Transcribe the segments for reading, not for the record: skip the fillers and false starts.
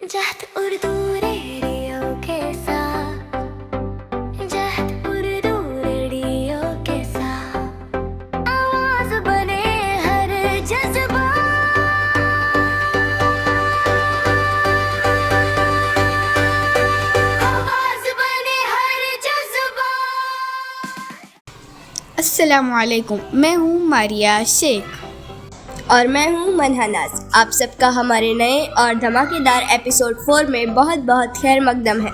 जहत Urdu radio के साथ, जहत Urdu radio के साथ, आवाज बने हर जज्बा, आवाज बने हर जज्बा। अस्सलामुअलैकुम, मैं हूँ मारिया शेख और मैं हूँ मनहा नाज। आप सबका हमारे नए और धमाकेदार एपिसोड 4 में बहुत बहुत खैर मकदम है।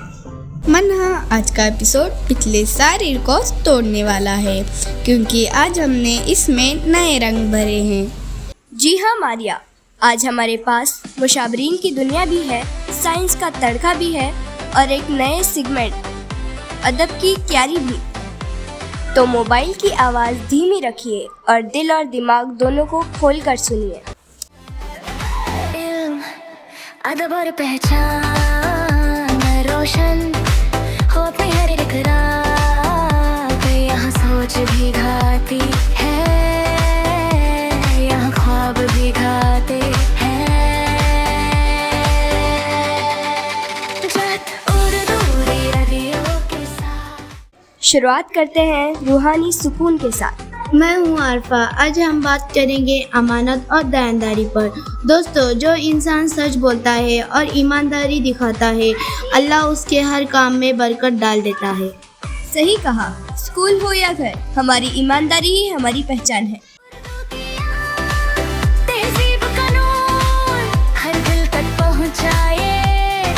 मनहा, आज का एपिसोड पिछले सारे रिकॉर्ड्स तोड़ने वाला है क्योंकि आज हमने इसमें नए रंग भरे हैं। जी हाँ मारिया, आज हमारे पास मुशावरीन की दुनिया भी है, साइंस का तड़का भी है और एक नए सेगमेंट अदब की क्यारी भी। तो मोबाइल की आवाज़ धीमी रखिए और दिल और दिमाग दोनों को खोल कर सुनिए। इल्म, अदब और पहचान रोशन हो अपनी हर एक रात, यहाँ सोच भी गाती है, यहाँ ख्वाब भी गाते हैं। जहत उर्दू रेडियो के साथ शुरुआत करते हैं रूहानी सुकून के साथ। मैं हूँ आरफा। आज हम बात करेंगे अमानत और दयानदारी पर। दोस्तों, जो इंसान सच बोलता है और ईमानदारी दिखाता है, अल्लाह उसके हर काम में बरकत डाल देता है। सही कहा, स्कूल हो या घर, हमारी ईमानदारी ही हमारी पहचान है। तहजीब का नूर हर दिल तक पहुँचाए,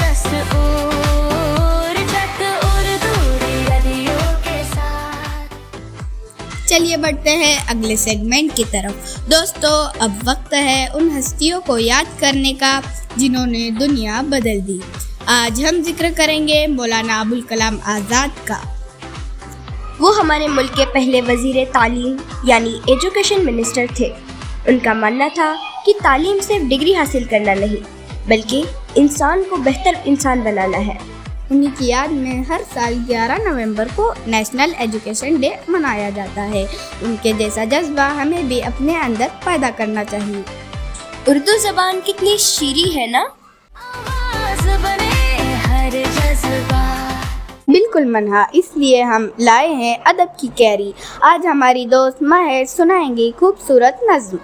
रसूल जहत उर्दू रेडियो के साथ। चलिए बढ़ते हैं अगले सेगमेंट की तरफ। दोस्तों, अब वक्त है उन हस्तियों को याद करने का जिन्होंने दुनिया बदल दी। आज हम जिक्र करेंगे मौलाना अबुल कलाम आज़ाद का। वो हमारे मुल्क के पहले वजीर तालीम यानी एजुकेशन मिनिस्टर थे। उनका मानना था कि तालीम सिर्फ डिग्री हासिल करना नहीं, बल्कि इंसान को बेहतर इंसान बनाना है। उन्हीं की याद में हर साल 11 नवंबर को नेशनल एजुकेशन डे मनाया जाता है। उनके जैसा जज्बा हमें भी अपने अंदर पैदा करना चाहिए। उर्दू ज़बान कितनी शीरी है ना। आवाज बने हर जज्बा। बिल्कुल मनहा, इसलिए हम लाए हैं अदब की कैरी। आज हमारी दोस्त महर सुनाएंगी खूबसूरत नज्म।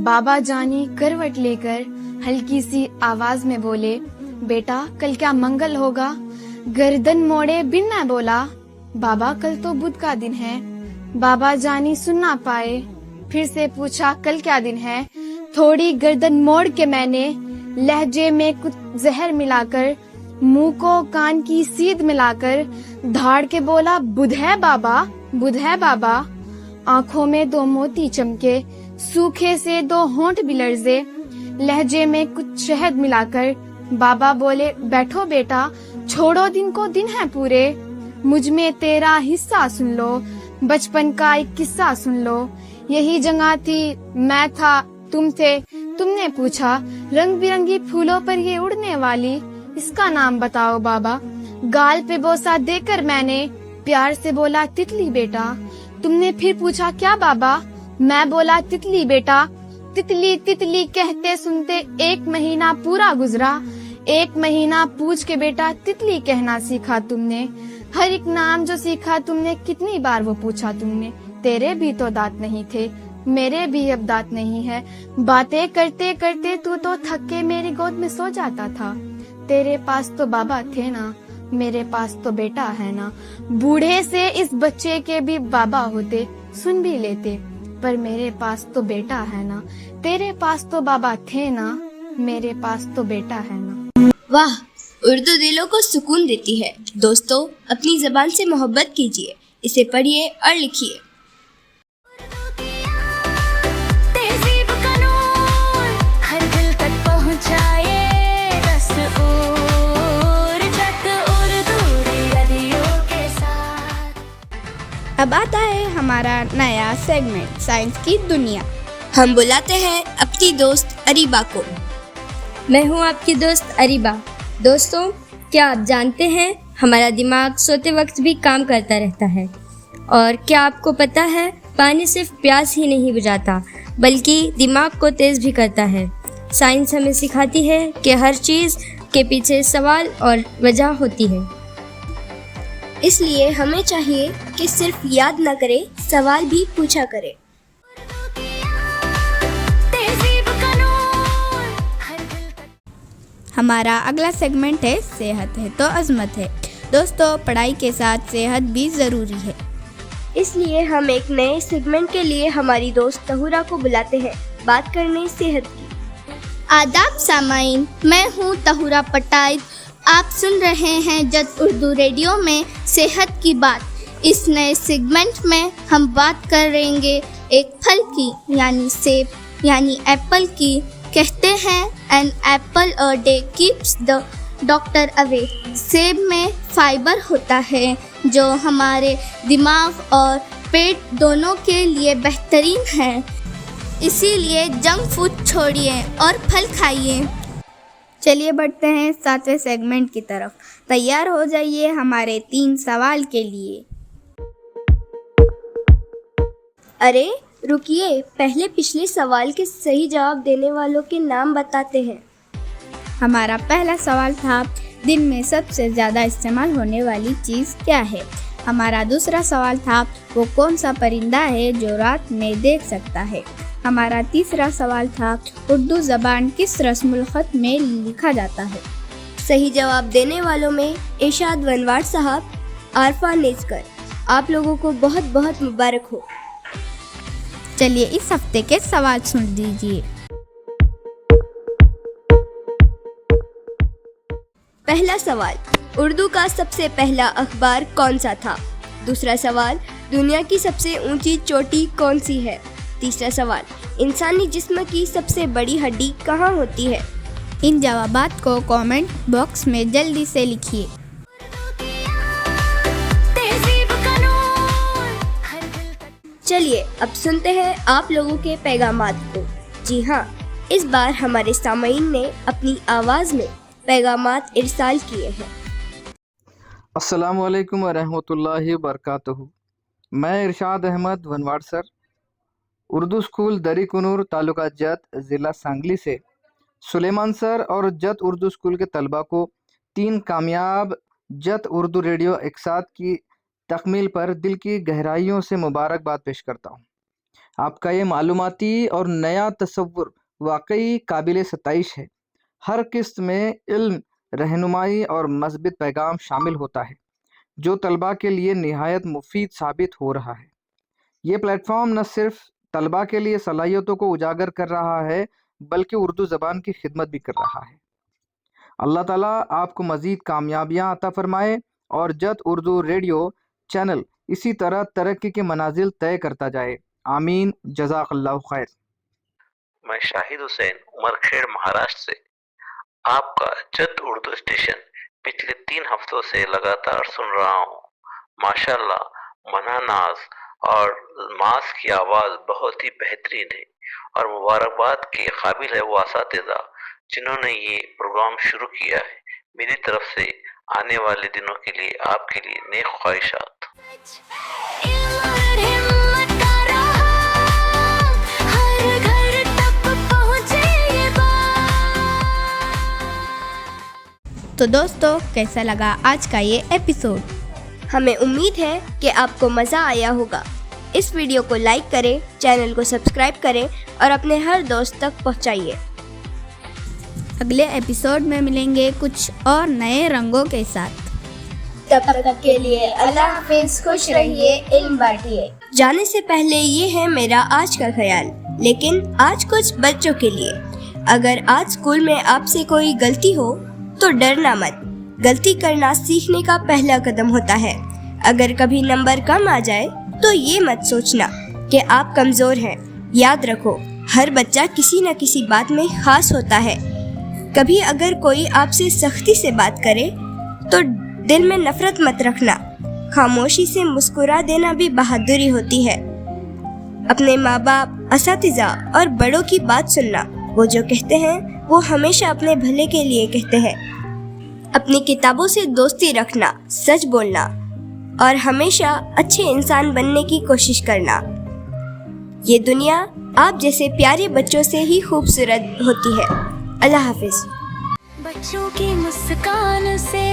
बाबा जानी करवट लेकर हल्की सी आवाज में बोले, बेटा कल क्या मंगल होगा। गर्दन मोड़े बिन न बोला, बाबा कल तो बुध का दिन है। बाबा जानी सुन ना पाए, फिर से पूछा कल क्या दिन है। थोड़ी गर्दन मोड़ के मैंने लहजे में कुछ जहर मिलाकर, मुंह को कान की सीध मिलाकर, धाड़ के बोला बुध है बाबा, बुध है बाबा। आंखों में दो मोती चमके, सूखे से दो होंठ भी लर्जे, लहजे में कुछ शहद मिलाकर बाबा बोले बैठो बेटा, छोड़ो दिन को दिन है पूरे। मुझ में तेरा हिस्सा सुन लो, बचपन का एक किस्सा सुन लो। यही जगह थी, मैं था, तुम थे। तुमने पूछा रंग बिरंगी फूलों पर ये उड़ने वाली, इसका नाम बताओ बाबा। गाल पे बोसा देकर मैंने प्यार से बोला तितली बेटा। तुमने फिर पूछा क्या बाबा, मैं बोला तितली बेटा। तितली तितली कहते सुनते 1 महीना पूरा गुजरा। 1 महीना पूछ के बेटा तितली कहना सीखा तुमने। हर एक नाम जो सीखा तुमने, कितनी बार वो पूछा तुमने। तेरे भी तो दांत नहीं थे, मेरे भी अब दांत नहीं है। बातें करते करते तू तो थक के मेरी गोद में सो जाता था। तेरे पास तो बाबा थे ना, मेरे पास तो बेटा है ना। बूढ़े से इस बच्चे के भी बाबा होते, सुन भी लेते, पर मेरे पास तो बेटा है ना। तेरे पास तो बाबा थे ना, मेरे पास तो बेटा है ना। वाह, उर्दू दिलों को सुकून देती है। दोस्तों, अपनी ज़बान से मोहब्बत कीजिए, इसे पढ़िए और लिखिए। तहजीब का नूर हर दिल तक पहुँचाए, रसूल जहत उर्दू रेडियो के साथ। अब आता है हमारा नया सेगमेंट साइंस की दुनिया। हम बुलाते हैं अपनी दोस्त अरीबा को। मैं हूँ आपकी दोस्त अरीबा। दोस्तों, क्या आप जानते हैं हमारा दिमाग सोते वक्त भी काम करता रहता है। और क्या आपको पता है पानी सिर्फ प्यास ही नहीं बुझाता बल्कि दिमाग को तेज़ भी करता है। साइंस हमें सिखाती है कि हर चीज़ के पीछे सवाल और वजह होती है। इसलिए हमें चाहिए कि सिर्फ याद न करें, सवाल भी पूछा करें। तहजीब का नूर हर दिल तक। हमारा अगला सेगमेंट है सेहत है तो अजमत है। दोस्तों, पढ़ाई के साथ सेहत भी ज़रूरी है। इसलिए हम एक नए सेगमेंट के लिए हमारी दोस्त तहुरा को बुलाते हैं बात करने सेहत की। आदाब सामाइन, मैं हूँ तहुरा पटाइद। आप सुन रहे हैं जद उर्दू रेडियो में सेहत की बात। इस नए सेगमेंट में हम बात करेंगे एक फल की, यानी सेब यानी एप्पल की। कहते हैं an apple a day keeps the doctor away. सेब में फाइबर होता है जो हमारे दिमाग और पेट दोनों के लिए बेहतरीन है। इसीलिए जंक फूड छोड़िए और फल खाइए। चलिए बढ़ते हैं 7वें सेगमेंट की तरफ। तैयार हो जाइए हमारे 3 सवाल के लिए। अरे रुकिए, पहले पिछले सवाल के सही जवाब देने वालों के नाम बताते हैं। हमारा पहला सवाल था, दिन में सबसे ज़्यादा इस्तेमाल होने वाली चीज़ क्या है। हमारा दूसरा सवाल था, वो कौन सा परिंदा है जो रात में देख सकता है। हमारा तीसरा सवाल था, उर्दू ज़बान किस रस्मुल ख़त में लिखा जाता है। सही जवाब देने वालों में इरशाद वनवार साहब, आरफा नेजकर, आप लोगों को बहुत बहुत मुबारक हो। चलिए इस हफ्ते के सवाल सुन लीजिए। पहला सवाल, उर्दू का सबसे पहला अखबार कौन सा था। दूसरा सवाल, दुनिया की सबसे ऊंची चोटी कौन सी है। तीसरा सवाल, इंसानी जिस्म की सबसे बड़ी हड्डी कहाँ होती है। इन जवाबात को कमेंट बॉक्स में जल्दी से लिखिए। तहजीब का नूर हर दिल तक। चलिए अब सुनते हैं आप लोगों के पैगामात को। जी हाँ, इस बार हमारे सामईन ने अपनी आवाज़ में पैगामात इरसाल किए हैं। अस्सलाम वालेकुम वरहमतुल्लाहि वबरकातुहू। मैं इरशाद अहमद वनवार सर, उर्दू स्कूल दरी कुनूर, तालुका जत, ज़िला सांगली से सुलेमान सर और जत उर्दू स्कूल के तलबा को 3 कामयाब जत उर्दू रेडियो इकसात की तकमील पर दिल की गहराइयों से मुबारकबाद पेश करता हूँ। आपका ये मालूमाती और नया तसव्वुर वाकई काबिल सताइश है। हर किस्त में इल्म, रहनुमाई और मस्बित पैगाम शामिल होता है जो तलबा के लिए निहायत मुफीद साबित हो रहा है। ये प्लेटफॉर्म न सिर्फ तलबा के लिए सलाहियतों को उजागर कर रहा है बल्कि उर्दू ज़बान की खिदमत भी कर रहा है। अल्लाह ताला आपको मज़ीद कामयाबियाँ अता फरमाए और जत उर्दू रेडियो चैनल इसी तरह तरक्की के मनाजिल तय करता जाए। आमीन, जज़ाकल्लाहु खैर। मैं शाहिद हुसैन उमरखेड़ महाराष्ट्र से आपका जत उर्दू स्टेशन पिछले 3 हफ्तों से लगातार सुन रहा हूँ। माशाल्लाह, मना नाज और मास की आवाज़ बहुत ही बेहतरीन है और मुबारकबाद के काबिल है वो असातिज़ा जिन्होंने ये प्रोग्राम शुरू किया है। मेरी तरफ से आने वाले दिनों के लिए आपके लिए नेक ख्वाहिशात। इल्म और हिम्मत का रहा, हर घर तक पहुँचे ये बात। तो दोस्तों, कैसा लगा आज का ये एपिसोड। हमें उम्मीद है कि आपको मज़ा आया होगा। इस वीडियो को लाइक करें, चैनल को सब्सक्राइब करें और अपने हर दोस्त तक पहुंचाइए। अगले एपिसोड में मिलेंगे कुछ और नए रंगों के साथ। तब तक के लिए अल्लाह हाफिज़, खुश रहिए, इल्म बांटिए। जाने से पहले ये है मेरा आज का ख्याल, लेकिन आज कुछ बच्चों के लिए। अगर आज स्कूल में आपसे कोई गलती हो तो डरना मत। गलती करना सीखने का पहला कदम होता है। अगर कभी नंबर कम आ जाए तो ये मत सोचना कि आप कमज़ोर हैं। याद रखो, हर बच्चा किसी न किसी बात में ख़ास होता है। कभी अगर कोई आपसे सख्ती से बात करे तो दिल में नफरत मत रखना। खामोशी से मुस्कुरा देना भी बहादुरी होती है। अपने माँ बाप, असातिज़ा और बड़ों की बात सुनना। वो जो कहते हैं वो हमेशा अपने भले के लिए कहते हैं। अपनी किताबों से दोस्ती रखना, सच बोलना और हमेशा अच्छे इंसान बनने की कोशिश करना। ये दुनिया आप जैसे प्यारे बच्चों से ही खूबसूरत होती है। अल्लाह हाफिज़। बच्चों की मुस्कान से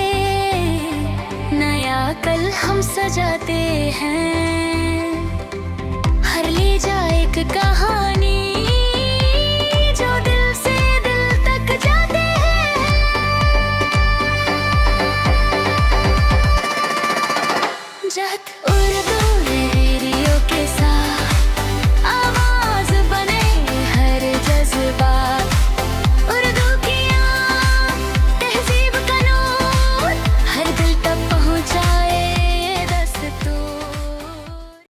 नया कल हम सजाते हैं। हर ले जा एक